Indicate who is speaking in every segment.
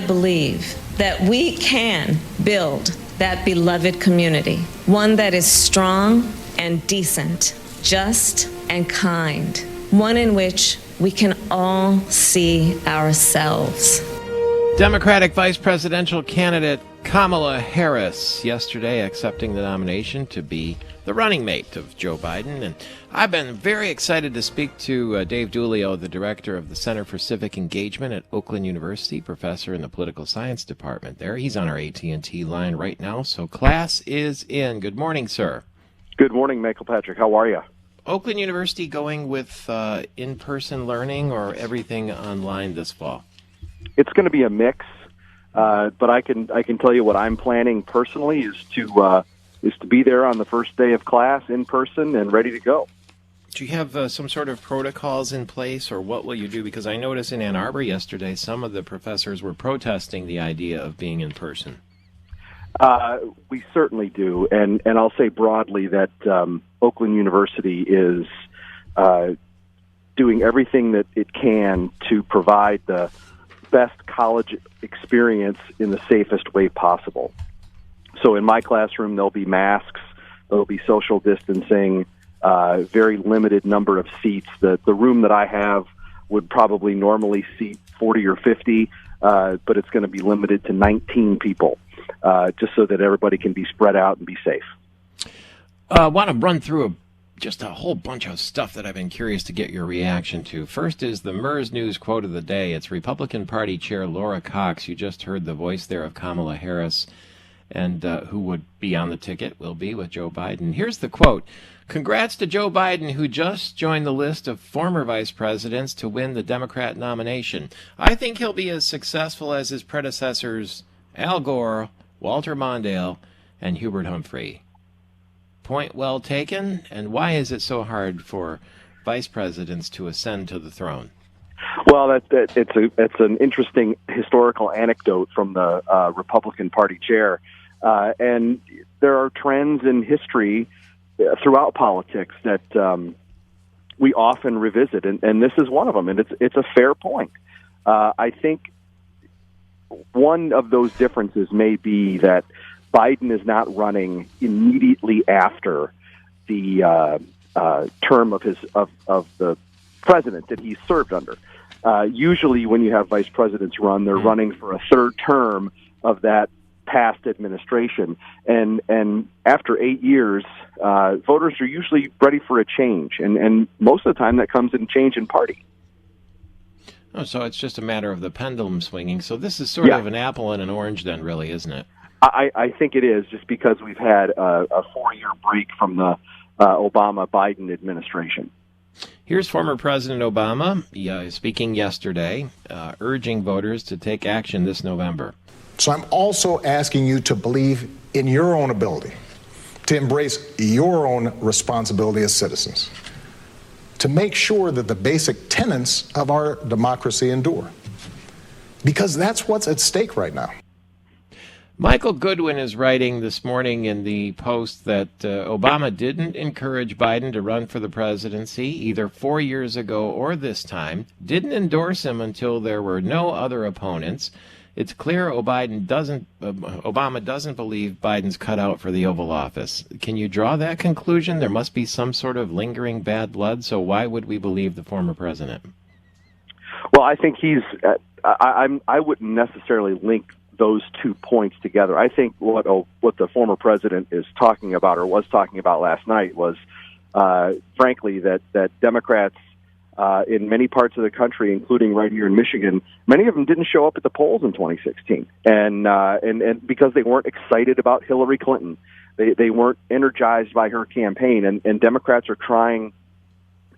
Speaker 1: I believe that we can build that beloved community, one that is strong and decent, just and kind, one in which we can all see ourselves.
Speaker 2: Democratic Vice Presidential candidate Kamala Harris yesterday accepting the nomination to be the running mate of Joe Biden. And I've been very excited to speak to Dave Dulio, the director of the Center for Civic Engagement at Oakland University, professor in the political science department there. He's on our AT&T line right now, so class is in. Good morning, sir.
Speaker 3: Good morning, Michael Patrick. How are you?
Speaker 2: Oakland University going with in-person learning or everything online this fall?
Speaker 3: It's going to be a mix, but I can tell you what I'm planning personally is to be there on the first day of class in person and ready to go.
Speaker 2: Do you have some sort of protocols in place, or what will you do? Because I noticed in Ann Arbor yesterday, some of the professors were protesting the idea of being in person.
Speaker 3: We certainly do, and I'll say broadly that Oakland University is doing everything that it can to provide the best college experience in the safest way possible. So in my classroom, there'll be masks, there'll be social distancing, very limited number of seats. The room that I have would probably normally seat 40 or 50, but it's going to be limited to 19 people, just so that everybody can be spread out and be safe.
Speaker 2: I want to run through just a whole bunch of stuff that I've been curious to get your reaction to. First is the MERS News quote of the day. It's Republican Party Chair Laura Cox. You just heard the voice there of Kamala Harris, and who would be on the ticket, will be with Joe Biden. Here's the quote. Congrats to Joe Biden, who just joined the list of former vice presidents to win the Democrat nomination. I think he'll be as successful as his predecessors Al Gore, Walter Mondale, and Hubert Humphrey. Point well taken. And why is it so hard for vice presidents to ascend to the throne?
Speaker 3: Well, it's an interesting historical anecdote from the Republican Party chair. And there are trends in history throughout politics that we often revisit, and this is one of them, and it's a fair point. I think one of those differences may be that Biden is not running immediately after the term of the president that he's served under. Usually when you have vice presidents run, they're running for a third term of that past administration. And after 8 years, voters are usually ready for a change. And most of the time that comes in change in party.
Speaker 2: Oh, so it's just a matter of the pendulum swinging. So this is sort of an apple and an orange then, really, isn't it?
Speaker 3: I think it is, just because we've had a 4-year break from the Obama-Biden administration.
Speaker 2: Here's former President Obama speaking yesterday, urging voters to take action this November.
Speaker 4: So I'm also asking you to believe in your own ability, to embrace your own responsibility as citizens, to make sure that the basic tenets of our democracy endure. Because that's what's at stake right now.
Speaker 2: Michael Goodwin is writing this morning in the Post that Obama didn't encourage Biden to run for the presidency, either 4 years ago or this time, didn't endorse him until there were no other opponents. It's clear Obama doesn't believe Biden's cut out for the Oval Office. Can you draw that conclusion? There must be some sort of lingering bad blood, so why would we believe the former president?
Speaker 3: Well, I think I wouldn't necessarily link those 2 points together. I think what the former president is talking about, or was talking about last night, was frankly that Democrats in many parts of the country, including right here in Michigan, many of them didn't show up at the polls in 2016, and because they weren't excited about Hillary Clinton, they weren't energized by her campaign, and Democrats are trying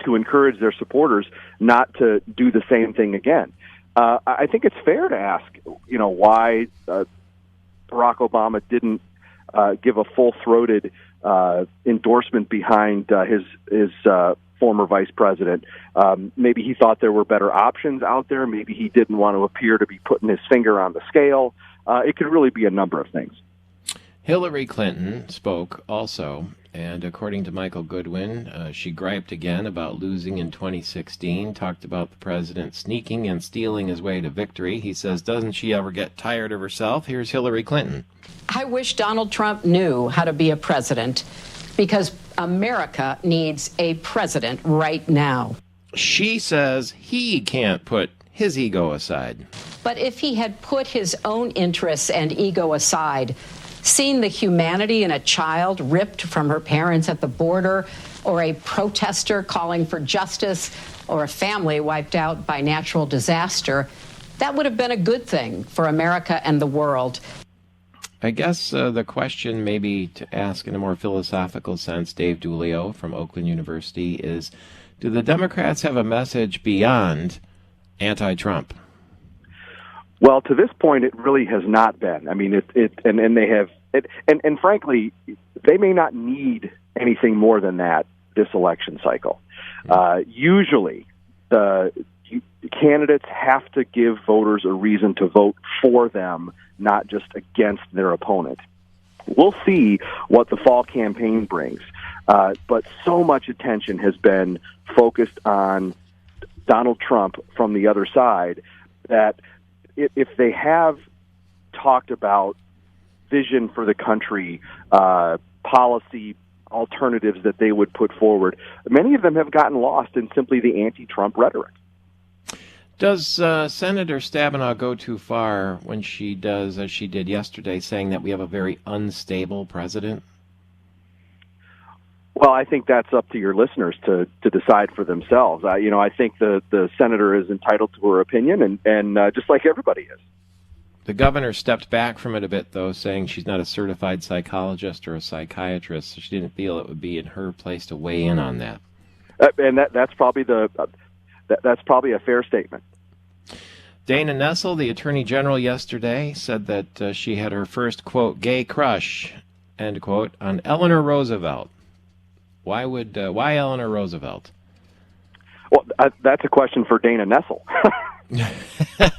Speaker 3: to encourage their supporters not to do the same thing again. I think it's fair to ask, why Barack Obama didn't give a full-throated endorsement behind his former vice president. Maybe he thought there were better options out there. Maybe he didn't want to appear to be putting his finger on the scale. It could really be a number of things.
Speaker 2: Hillary Clinton spoke also, and according to Michael Goodwin, she griped again about losing in 2016, talked about the president sneaking and stealing his way to victory. He says, doesn't she ever get tired of herself? Here's Hillary Clinton.
Speaker 5: I wish Donald Trump knew how to be a president, because America needs a president right now.
Speaker 2: She says he can't put his ego aside.
Speaker 5: But if he had put his own interests and ego aside, seen the humanity in a child ripped from her parents at the border, or a protester calling for justice, or a family wiped out by natural disaster, that would have been a good thing for America and the world.
Speaker 2: I guess the question maybe to ask in a more philosophical sense, Dave Dulio from Oakland University, is do the Democrats have a message beyond anti-Trump?
Speaker 3: Well, to this point, it really has not been. I mean, and they have, and frankly, they may not need anything more than that this election cycle. Usually, the candidates have to give voters a reason to vote for them, not just against their opponent. We'll see what the fall campaign brings, but so much attention has been focused on Donald Trump from the other side that if they have talked about vision for the country, policy alternatives that they would put forward, many of them have gotten lost in simply the anti-Trump rhetoric.
Speaker 2: Does Senator Stabenow go too far when she does, as she did yesterday, saying that we have a very unstable president?
Speaker 3: Well, I think that's up to your listeners to decide for themselves. I think the senator is entitled to her opinion, and just like everybody is.
Speaker 2: The governor stepped back from it a bit, though, saying she's not a certified psychologist or a psychiatrist, so she didn't feel it would be in her place to weigh in on that.
Speaker 3: And that's probably that's probably a fair statement.
Speaker 2: Dana Nessel, the Attorney General, yesterday said that she had her first, quote, gay crush, end quote, on Eleanor Roosevelt. Why Eleanor Roosevelt?
Speaker 3: Well, that's a question for Dana Nessel.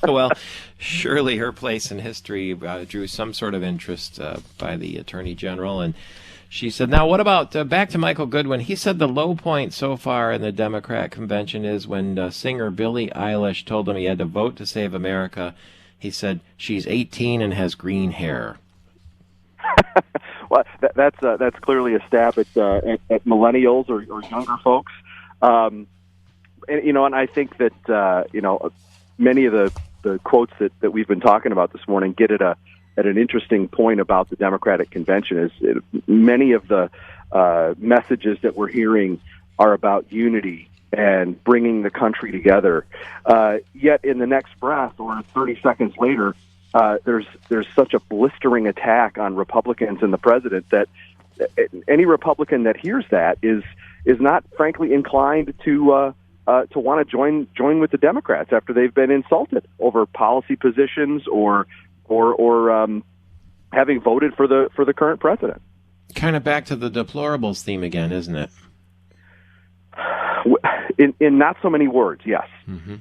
Speaker 2: Well, surely her place in history drew some sort of interest by the Attorney General. And she said, now what about, back to Michael Goodwin, he said the low point so far in the Democrat convention is when singer Billie Eilish told him he had to vote to save America. He said, she's 18 and has green hair.
Speaker 3: Well, that's clearly a stab at millennials or younger folks, and I think that many of the quotes that we've been talking about this morning get at an interesting point about the Democratic convention. Many of the messages that we're hearing are about unity and bringing the country together. Yet in the next breath, or 30 seconds later, there's such a blistering attack on Republicans and the president that any Republican that hears that is not, frankly, inclined to want to join with the Democrats after they've been insulted over policy positions or having voted for the current president.
Speaker 2: Kind of back to the deplorables theme again, isn't it?
Speaker 3: In not so many words, yes.
Speaker 2: Mm-hmm.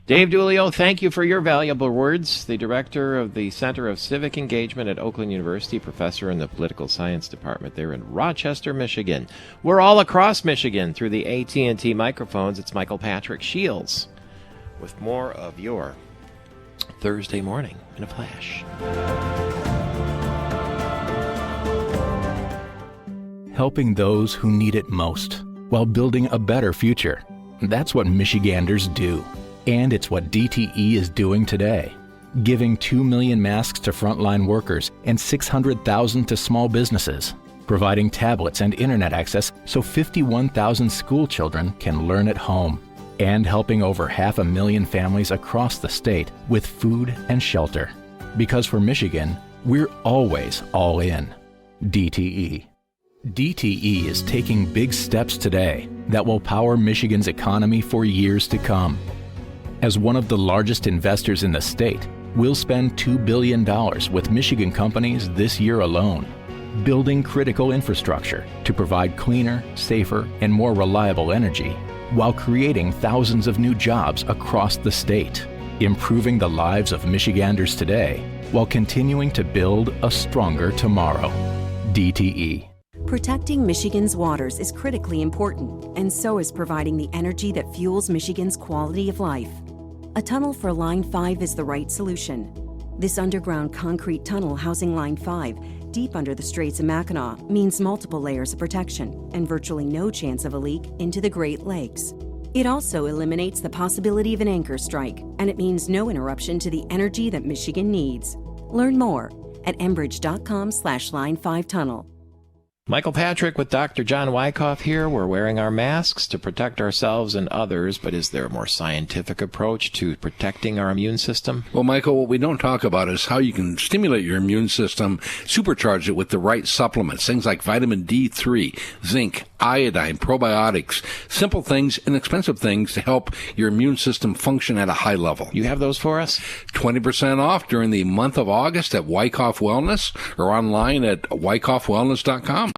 Speaker 2: Dave Dulio, thank you for your valuable words. The director of the Center of Civic Engagement at Oakland University, professor in the Political Science Department there in Rochester, Michigan. We're all across Michigan through the AT&T microphones. It's Michael Patrick Shiels with more of your Thursday morning in a flash.
Speaker 6: Helping those who need it most while building a better future. That's what Michiganders do. And it's what DTE is doing today, giving 2 million masks to frontline workers and 600,000 to small businesses, providing tablets and internet access so 51,000 school children can learn at home, and helping over 500,000 families across the state with food and shelter. Because for Michigan, we're always all in. DTE. DTE is taking big steps today that will power Michigan's economy for years to come. As one of the largest investors in the state, we'll spend $2 billion with Michigan companies this year alone, building critical infrastructure to provide cleaner, safer, and more reliable energy, while creating thousands of new jobs across the state, improving the lives of Michiganders today while continuing to build a stronger tomorrow. DTE.
Speaker 7: Protecting Michigan's waters is critically important, and so is providing the energy that fuels Michigan's quality of life. A tunnel for Line 5 is the right solution. This underground concrete tunnel housing Line 5, deep under the Straits of Mackinac, means multiple layers of protection and virtually no chance of a leak into the Great Lakes. It also eliminates the possibility of an anchor strike, and it means no interruption to the energy that Michigan needs. Learn more at enbridge.com/Line5Tunnel.
Speaker 2: Michael Patrick with Dr. John Wyckoff here. We're wearing our masks to protect ourselves and others, but is there a more scientific approach to protecting our immune system?
Speaker 8: Well, Michael, what we don't talk about is how you can stimulate your immune system, supercharge it with the right supplements, things like vitamin D3, zinc, iodine, probiotics, simple things, inexpensive things to help your immune system function at a high level.
Speaker 2: You have those for us?
Speaker 8: 20% off during the month of August at Wyckoff Wellness or online at wyckoffwellness.com.